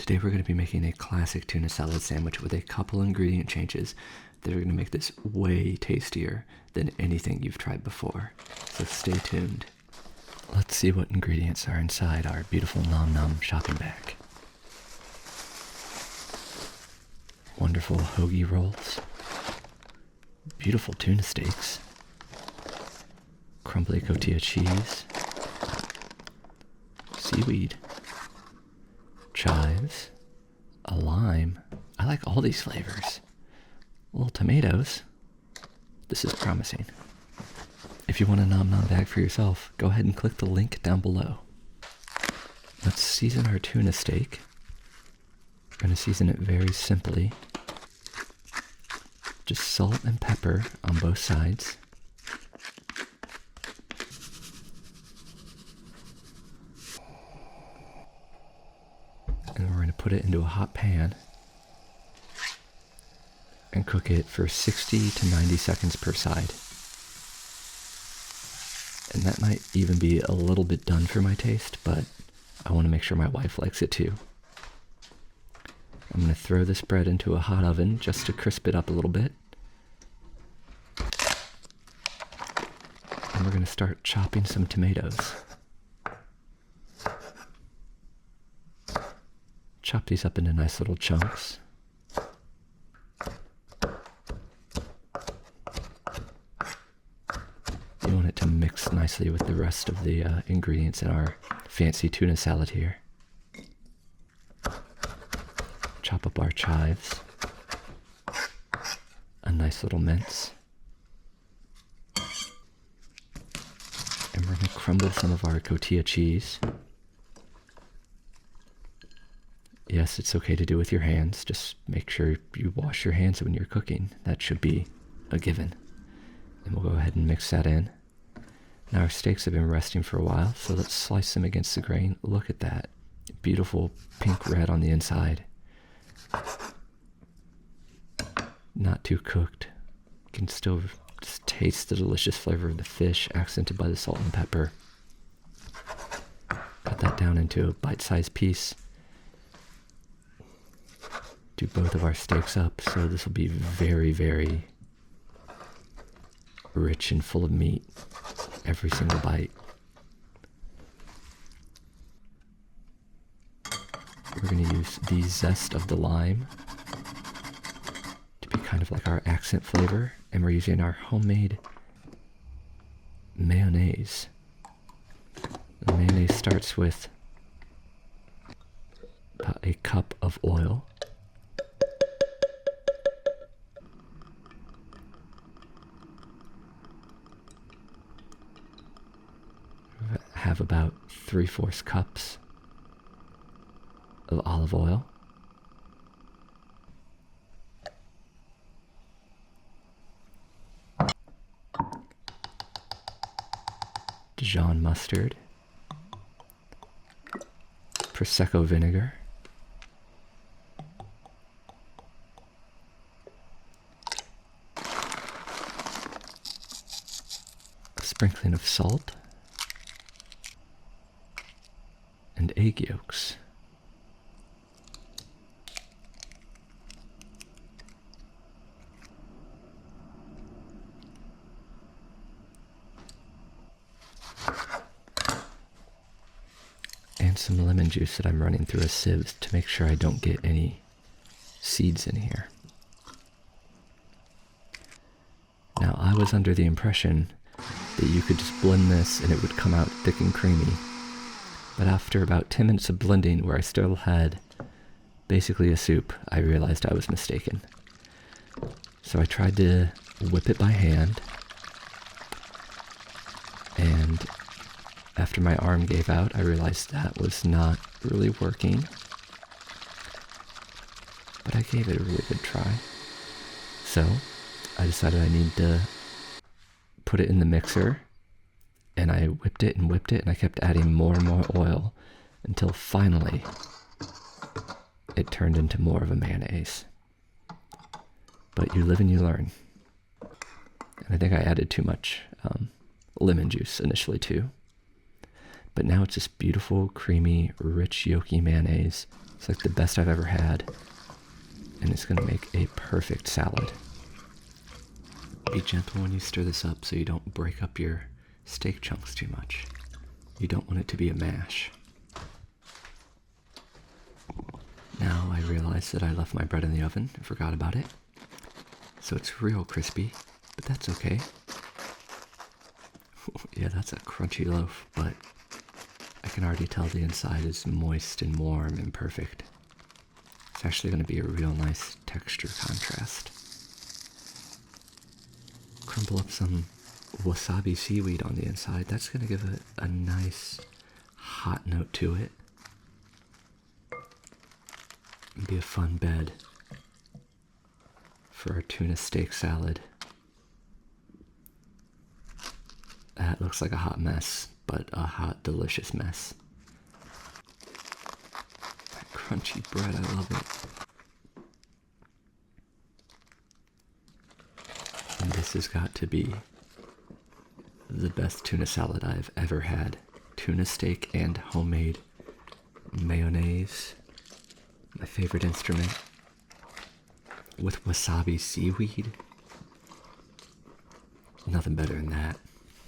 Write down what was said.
Today we're going to be making a classic tuna salad sandwich with a couple ingredient changes that are going to make this way tastier than anything you've tried before. So stay tuned. Let's see what ingredients are inside our beautiful Nom Nom shopping bag. Wonderful hoagie rolls. Beautiful tuna steaks. Crumbly cotija cheese. Seaweed. Chives, a lime. I like all these flavors. Little tomatoes. This is promising. If you want a Nom Nom bag for yourself, go ahead and click the link down below. Let's season our tuna steak. We're going to season it very simply. Just salt and pepper on both sides. And we're going to put it into a hot pan and cook it for 60 to 90 seconds per side. And that might even be a little bit done for my taste, but I want to make sure my wife likes it too. I'm going to throw this bread into a hot oven just to crisp it up a little bit. And we're going to start chopping some tomatoes. Chop these up into nice little chunks. You want it to mix nicely with the rest of the ingredients in our fancy tuna salad here. Chop up our chives. A nice little mince. And we're going to crumble some of our cotija cheese. Yes, it's okay to do with your hands. Just make sure you wash your hands when you're cooking. That should be a given. And we'll go ahead and mix that in. Now our steaks have been resting for a while, so let's slice them against the grain. Look at that. Beautiful pink red on the inside. Not too cooked. You can still just taste the delicious flavor of the fish, accented by the salt and pepper. Cut that down into a bite-sized piece. Do both of our steaks up, so this will be very, very rich and full of meat, every single bite. We're going to use the zest of the lime to be kind of like our accent flavor, and we're using our homemade mayonnaise. The mayonnaise starts with about a cup of oil. Have about 3/4 cups of olive oil. Dijon mustard. Prosecco vinegar. A sprinkling of salt. And egg yolks. And some lemon juice that I'm running through a sieve to make sure I don't get any seeds in here. Now, I was under the impression that you could just blend this and it would come out thick and creamy. But after about 10 minutes of blending, where I still had basically a soup, I realized I was mistaken. So I tried to whip it by hand, and after my arm gave out, I realized that was not really working. But I gave it a really good try. So I decided I need to put it in the mixer. And I whipped it, and I kept adding more and more oil until finally it turned into more of a mayonnaise. But you live and you learn. And I think I added too much lemon juice initially too. But now it's this beautiful, creamy, rich, yolky mayonnaise, It's like the best I've ever had, and it's gonna make a perfect salad. Be gentle when you stir this up so you don't break up your steak chunks too much. You don't want it to be a mash. Now I realize that I left my bread in the oven and forgot about it. So it's real crispy, but that's okay. Yeah, that's a crunchy loaf, but I can already tell the inside is moist and warm and perfect. It's actually going to be a real nice texture contrast. Crumble up some wasabi seaweed on the inside. That's going to give it a nice hot note to it. It'd be a fun bed for our tuna steak salad. That looks like a hot mess, but a hot, delicious mess. That crunchy bread, I love it. And this has got to be the best tuna salad I've ever had. Tuna steak and homemade mayonnaise. My favorite instrument. With wasabi seaweed. Nothing better than that.